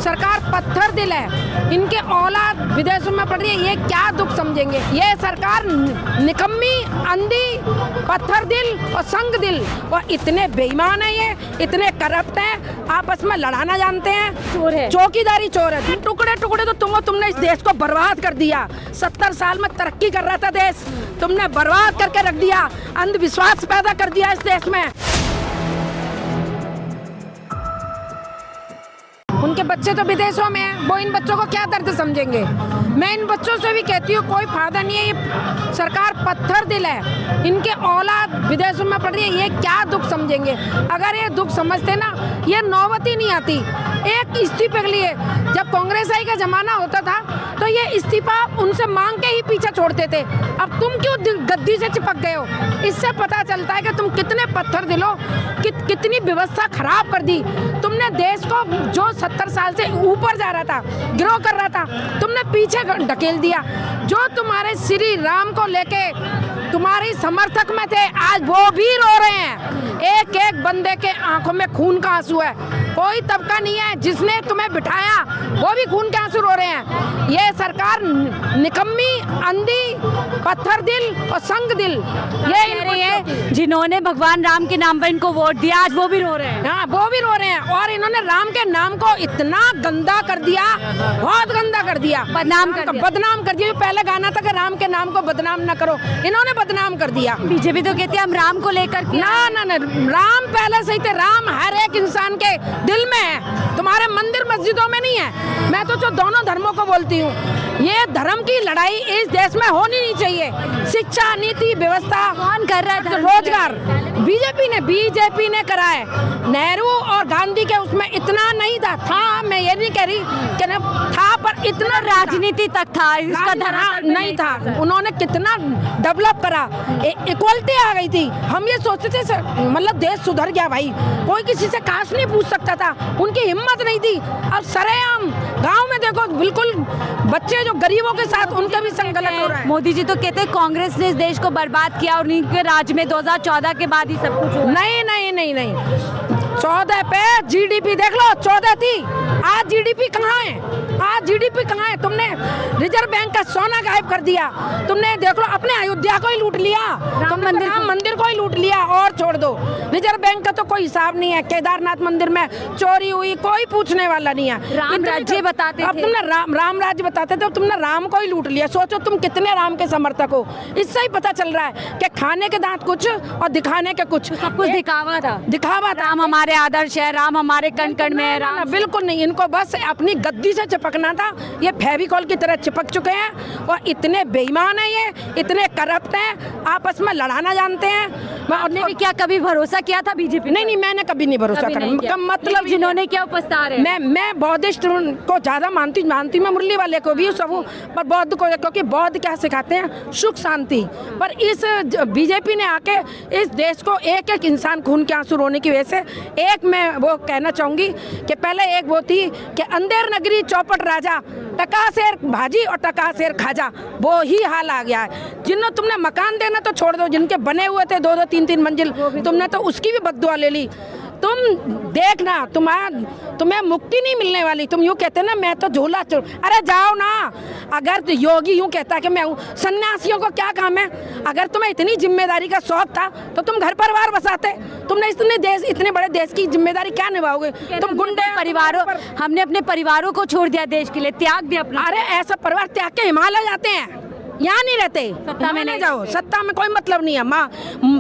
सरकार पत्थर दिल है, इनके औलाद विदेशों में पड़ रही है, ये क्या दुख समझेंगे। ये सरकार निकम्मी, अंधी, पत्थर दिल और संग दिल, और इतने बेईमान है, ये इतने करप्ट हैं, आपस में लड़ाना जानते हैं, चोर है, चौकीदारी चोर है। टुकड़े टुकड़े तो तुमने इस देश को बर्बाद कर दिया। 70 साल में तरक्की कर रहा था देश, तुमने बर्बाद करके रख दिया, अंधविश्वास पैदा कर दिया इस देश में। उनके बच्चे तो विदेशों में हैं, वो इन बच्चों को क्या दर्द समझेंगे। मैं इन बच्चों से भी कहती हूँ कोई फायदा नहीं है, ये सरकार पत्थर दिल है, इनके औलाद विदेशों में पड़ रही है, ये क्या दुख समझेंगे। अगर ये दुख समझते ना, ये नौबत ही नहीं आती। एक इस्तीफे के लिए जब कांग्रेस आई का जमाना होता था तो ये इस्तीफा उनसे मांग के ही पीछे छोड़ते थे। अब तुम क्यों गद्दी से चिपक गए हो? इससे पता चलता है कि तुम कितने पत्थर दिलो, कितनी व्यवस्था खराब कर दी तुमने। देश को जो 70 साल से ऊपर जा रहा था, ग्रो कर रहा था, तुमने पीछे ढकेल दिया। जो तुम्हारे श्री राम को लेके तुम्हारी समर्थक में थे, आज वो भी रो रहे हैं। एक एक बंदे के आंखों में खून का आंसू है। कोई तबका नहीं है जिसने तुम्हें बिठाया, वो भी खून के आंसू रो रहे हैं। ये सरकार निकम्मी, अंधी, पत्थर दिल और संग दिल, ये कह रही है जिन्होंने भगवान राम के नाम पर इनको वोट दिया, आज वो भी रो रहे हैं। हाँ, वो भी रो रहे हैं। और इन्होंने राम के नाम को इतना गंदा कर दिया, बहुत गंदा कर दिया, बदनाम कर दिया। जो पहले गाना था कि राम के नाम को बदनाम ना करो, इन्होंने बदनाम कर दिया। बीजेपी तो कहती है हम राम को लेकर ना, राम पहले से ही थे। राम हर एक इंसान के दिल में है, तुम्हारे मंदिर मस्जिदों में नहीं है। मैं तो जो दोनों धर्मों को बोलती हूँ, ये धर्म की लड़ाई इस देश में होनी नहीं चाहिए। शिक्षा, नीति, व्यवस्था कौन कर रहा है? रोजगार बीजेपी ने करा है। नेहरू और गांधी के उसमें इतना नहीं था, मैं ये नहीं कह रही कि न था, पर इतना राजनीति तक था, इसका धर्म नहीं था। उन्होंने कितना डेवलप करा, इक्वलिटी आ गई थी। हम ये सोचते थे मतलब देश सुधर गया भाई, कोई किसी से काश नहीं पूछ सकता था, उनकी हिम्मत नहीं थी। अब सरेआम गांव में देखो, बिल्कुल बच्चे जो गरीबों के साथ, उनके भी संग गलत हो रहा है। मोदी जी तो कहते हैं कांग्रेस ने इस देश को बर्बाद किया और उनके राज में 2014 के बाद ही सब कुछ हुआ। नहीं 14 पे जीडीपी देख लो, 14 थी, आज जीडीपी कहाँ है? तुमने रिजर्व बैंक का सोना गायब कर दिया, तुमने देख लो अपने अयोध्या को ही लूट लिया, राम मंदिर को ही लूट लिया। और छोड़ दो, रिजर्व बैंक का तो कोई हिसाब नहीं है। केदारनाथ मंदिर में चोरी हुई, कोई पूछने वाला नहीं है। राम राज्य बताते थे, अब तुमने राम राज्य बताते थे, तुमने राम को ही लूट लिया। सोचो तुम कितने राम के समर्थक हो। इससे ही पता चल रहा है कि खाने के दांत कुछ और दिखाने के कुछ, सब कुछ दिखावा था। राम हमारे आदर्श है, राम हमारे कण कण में है। राम बिल्कुल नहीं, इनको बस अपनी गद्दी से चिपकना था। ये फेविकॉल की तरह चिपक चुके हैं और इतने बेईमान हैं, ये इतने करप्ट हैं, आपस में लड़ाना जानते हैं। आपने भी क्या कभी भरोसा किया था बीजेपी? नहीं, मैंने कभी नहीं भरोसा करा। मतलब जिन्होंने क्या पछता रहे हैं। मैं बौद्धिस्ट को ज्यादा मानती मैं मुरली वाले को भी सब, पर बौद्ध को, क्योंकि बौद्ध क्या सिखाते हैं, सुख शांति। पर इस बीजेपी ने आके इस देश को एक एक इंसान खून के आंसू रोने की वजह से, एक मैं वो कहना चाहूंगी कि पहले एक वो थी कि अंधेर नगरी चौपट राजा, टका शेर भाजी और टका शेर खाजा, वो ही हाल आ गया है। जिन्होंने तुमने मकान देना तो छोड़ दो, जिनके बने हुए थे 2-2 3-3 मंजिल, तुमने तो उसकी भी बद्दुआ ले ली। तुम देखना, तुम्हें मुक्ति नहीं मिलने वाली। तुम यूँ कहते ना मैं तो झूला चोर, अरे जाओ ना। अगर तो योगी यूँ कहता है कि मैं हूँ, सन्यासियों को क्या काम है? अगर तुम्हें इतनी जिम्मेदारी का शौक था तो तुम घर परिवार बसाते। तुमने इतने बड़े देश की जिम्मेदारी क्या निभाओगे? तुम गुंडे परिवारों, हमने अपने परिवारों को छोड़ दिया देश के लिए, त्याग दिया अपना। अरे ऐसा परिवार त्याग के हिमालय जाते हैं, यहाँ नहीं रहते। सत्ता में नहीं जाओ, सत्ता में कोई मतलब नहीं है।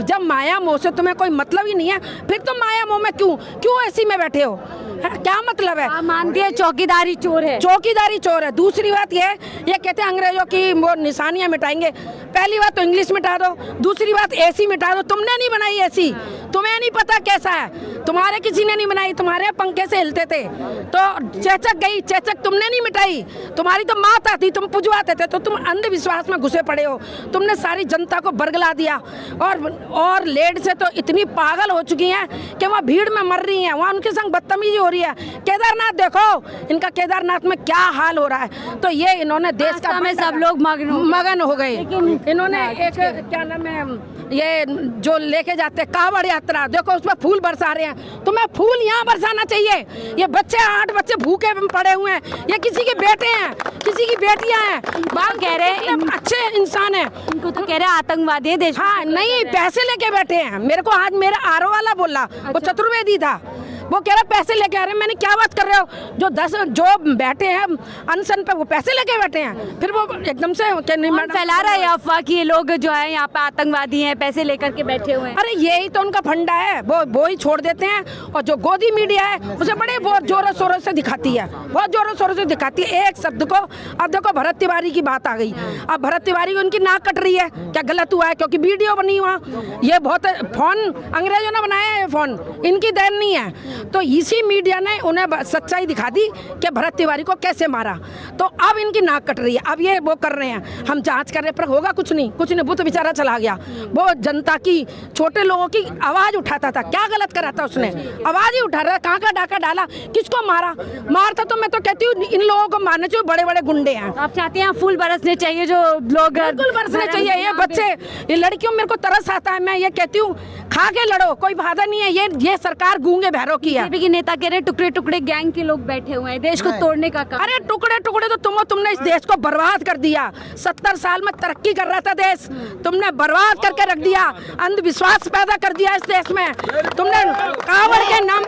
जब माया मोह से तुम्हें कोई मतलब ही नहीं है, फिर तुम माया मोह में क्यों ऐसी में बैठे हो? क्या मतलब है? आप मानती है चौकीदारी चोर है? चौकीदारी चोर है। दूसरी बात ये कहते हैं अंग्रेजों की वो निशानियां मिटाएंगे। पहली बात तो इंग्लिश मिटा दो, दूसरी बात एसी मिटा दो। तुमने नहीं बनाई एसी, तुम्हें नहीं पता कैसा है, तुम्हारे किसी ने नहीं बनाई, तुम्हारे पंखे से हिलते थे। तो चेचक गई, चेचक तुमने नहीं मिटाई, तुम्हारी तो माता थी, तुम पुजवाते थे। तो तुम अंधविश्वास में घुसे पड़े हो, तुमने सारी जनता को बरगला दिया। और लेड से तो इतनी पागल हो चुकी हैं कि वहाँ भीड़ में मर रही हैं, वहाँ उनके संग बदतमीजी हो रही है। केदारनाथ देखो, इनका केदारनाथ में क्या हाल हो रहा है। तो ये इन्होंने देश का में सब लोग मगन हो गए। इन्होंने एक क्या नाम है, ये जो लेके जाते कांवड़ यात्रा, देखो उसमें फूल बरसा रहे हैं, तुम्हें फूल यहाँ बरसाना चाहिए। ये बच्चे 8 बच्चे भूखे पड़े हुए हैं, ये किसी के बेटे हैं, किसी की बेटियां हैं। बात कह रहे हैं अच्छे इंसान हैं, इनको तो कह रहे हैं आतंकवादी है देश। हाँ नहीं, पैसे लेके बैठे हैं। मेरे को आज मेरा आरओ वाला बोला, वो चतुर्वेदी था, वो कह रहा पैसे लेके आ रहे हैं। मैंने क्या बात कर रहे हो, जो बैठे हैं अनशन पे वो पैसे लेके बैठे हैं। फिर वो एकदम से नहीं, कौन फैला रहा है अफवाह कि ये लोग जो है यहाँ पे आतंकवादी हैं, पैसे लेकर के बैठे हुए हैं। अरे यही तो उनका फंडा है, वो ही छोड़ देते हैं। और जो गोदी मीडिया है उसे बड़े बहुत जोरों शोरों से दिखाती है, बहुत जोरों शोरों से दिखाती है एक शब्द को। अब देखो भरत तिवारी की बात आ गई, अब भरत तिवारी को उनकी नाक कट रही है, क्या गलत हुआ है? क्योंकि वीडियो बनी हुआ, ये बहुत फोन अंग्रेजों ने बनाया है, फोन इनकी देन नहीं है। तो इसी मीडिया ने उन्हें सच्चाई दिखा दी कि भरत तिवारी को कैसे मारा। तो अब इनकी नाक कट रही है, अब ये वो कर रहे हैं, हम जांच कर रहे हैं, पर होगा कुछ नहीं, कुछ नहीं। बुत बेचारा चला गया, वो जनता की, छोटे लोगों की आवाज उठाता था। क्या गलत करा था उसने? आवाज ही उठा रहा था। कहाँ का डाका डाला, किसको मारा? मारता तो मैं तो कहती हूँ इन लोगों को मारने चाहिए, बड़े बड़े गुंडे हैं। आप चाहते हैं फूल बरसने चाहिए, जो लोग बिल्कुल बरसने चाहिए। ये बच्चे, ये लड़कियों, मेरे को तरस आता है। मैं ये कहती हूँ खा के लड़ो, कोई बाधा नहीं है। ये सरकार गूंगे बहरों की है। बीजेपी के नेता कह रहे हैं टुकड़े टुकड़े गैंग के लोग बैठे हुए हैं, देश को तोड़ने का काम। अरे टुकड़े टुकड़े तो तुमने इस देश को बर्बाद कर दिया। 70 साल में तरक्की कर रहा था देश, तुमने बर्बाद करके रख दिया। अंधविश्वास पैदा कर दिया इस देश में तुमने। कावड़ के नाम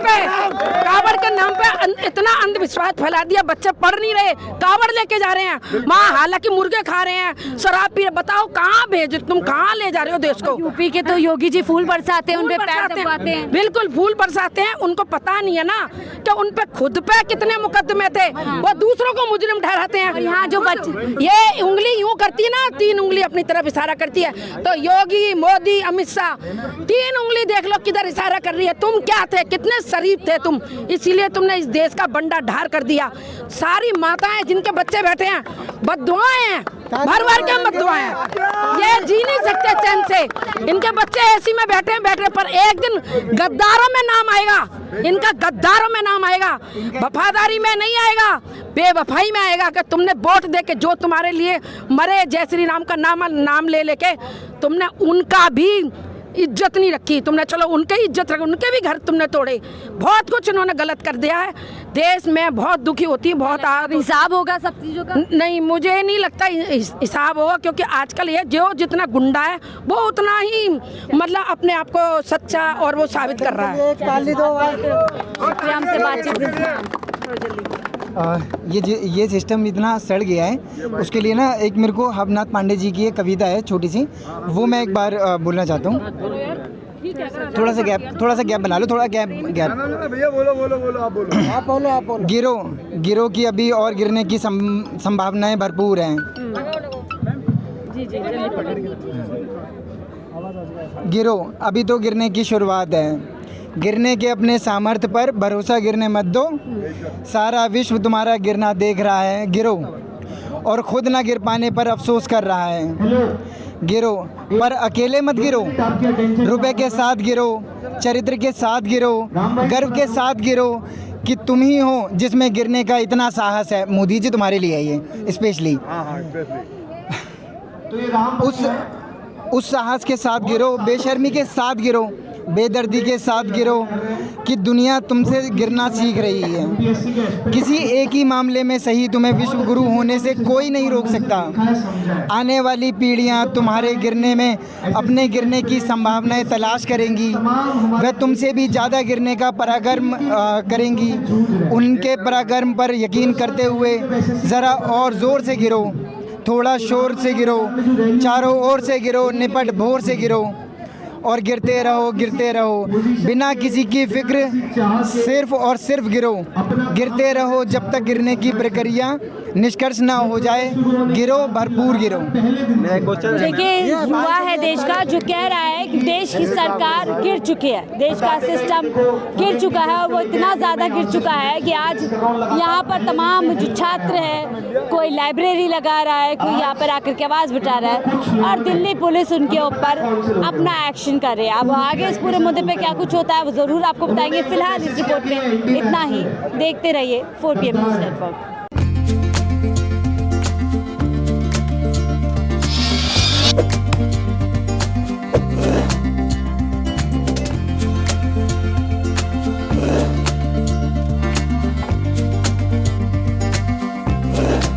पे इतना अंधविश्वास फैला दिया। बच्चे पढ़ नहीं रहे, कावड़ लेके जा रहे हैं, माँ हालांकि मुर्गे खा रहे हैं, शराब पी रहे। बताओ कहाँ भेज, तुम कहाँ ले जा रहे हो देश को? यूपी के तो योगी जी फूल बरसाते हैं, उन पे पैर दबाते हैं। बिल्कुल फूल बरसाते हैं। उनको पता नहीं है ना कि उन पे खुद पे कितने मुकदमे थे, वो दूसरों को मुजरिम ठहराते हैं। यहाँ जो बच्चे, ये उंगली यूं करती है ना, 3 उंगली अपनी तरफ इशारा करती है, तो योगी, मोदी, अमित शाह 3 उंगली देख लो किधर इशारा कर रही है। तुम क्या थे, कितने शरीफ थे तुम, इसीलिए तुमने इस देश का बंडा ढार कर दिया। सारी माताएं जिनके बच्चे बैठे हैं, बद्दुआएं हैं, भर भर के बद्दुआएं हैं। ये जी नहीं सकते चैन से, इनके बच्चे ऐसी में बैठे पर एक दिन गद्दारों में नाम आएगा, इनका गद्दारों में नाम आएगा, वफादारी में नहीं आएगा, बेवफाई में आएगा। कि तुमने वोट दे के जो तुम्हारे लिए मरे, जय श्री राम का नाम ले लेके तुमने उनका भी इज्जत नहीं रखी। तुमने चलो उनके इज्जत रखी, उनके भी घर तुमने तोड़े। बहुत कुछ इन्होंने गलत कर दिया है। देश में बहुत दुखी होती है, बहुत हिसाब होगा सब चीजों का। नहीं, मुझे नहीं लगता हिसाब होगा, क्योंकि आजकल ये जो जितना गुंडा है वो उतना ही मतलब अपने आप को सच्चा और वो साबित कर रहा है। हमसे बातचीत ये सिस्टम इतना सड़ गया है, उसके लिए ना एक मेरे को हवनाथ पांडे जी की एक कविता है छोटी सी, वो मैं एक बार बोलना चाहता हूँ। थोड़ा सा गैप बना लो, थोड़ा गैप। भैया बोलो आप बोलो। गिरो की अभी और गिरने की संभावनाएं भरपूर हैं। गिरो अभी तो गिरने की शुरुआत है, गिरने के अपने सामर्थ्य पर भरोसा गिरने मत दो, सारा विश्व तुम्हारा गिरना देख रहा है। गिरो और खुद ना गिर पाने पर अफसोस कर रहा है। गिरो पर अकेले मत गिरो, रुपए के साथ गिरो, चरित्र के साथ गिरो, गर्व के साथ गिरो कि तुम ही हो जिसमें गिरने का इतना साहस है। मोदी जी तुम्हारे लिए है ये स्पेशली। उस साहस के साथ गिरो, बेशर्मी के साथ गिरो, बेदर्दी के साथ गिरो कि दुनिया तुमसे गिरना सीख रही है। किसी एक ही मामले में सही तुम्हें विश्व गुरु होने से कोई नहीं रोक सकता। आने वाली पीढ़ियां तुम्हारे गिरने में अपने गिरने की संभावनाएं तलाश करेंगी, वह तुमसे भी ज़्यादा गिरने का पराक्रम करेंगी। उनके पराक्रम पर यकीन करते हुए ज़रा और ज़ोर से गिरो, थोड़ा शोर से गिरो, चारों ओर से गिरो, निपट भोर से गिरो और गिरते रहो बिना किसी की फिक्र, सिर्फ और सिर्फ गिरो। गिरते रहो जब तक गिरने की प्रक्रिया निष्कर्ष ना हो जाए। गिरो, भरपूर गिरो। देखिए, युवा है देश का जो कह रहा है कि देश की सरकार गिर चुकी है, देश का सिस्टम गिर चुका है, और वो इतना ज़्यादा गिर चुका है कि आज यहाँ पर तमाम जो छात्र हैं, कोई लाइब्रेरी लगा रहा है, कोई यहाँ पर आकर के आवाज़ उठा रहा है, और दिल्ली पुलिस उनके ऊपर अपना एक्शन कर रही है। अब आगे इस पूरे मुद्दे पे क्या कुछ होता है वो ज़रूर आपको बताएंगे। फिलहाल इस रिपोर्ट में इतना ही। देखते रहिए 4 PM न्यूज़ नेटवर्क।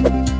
है।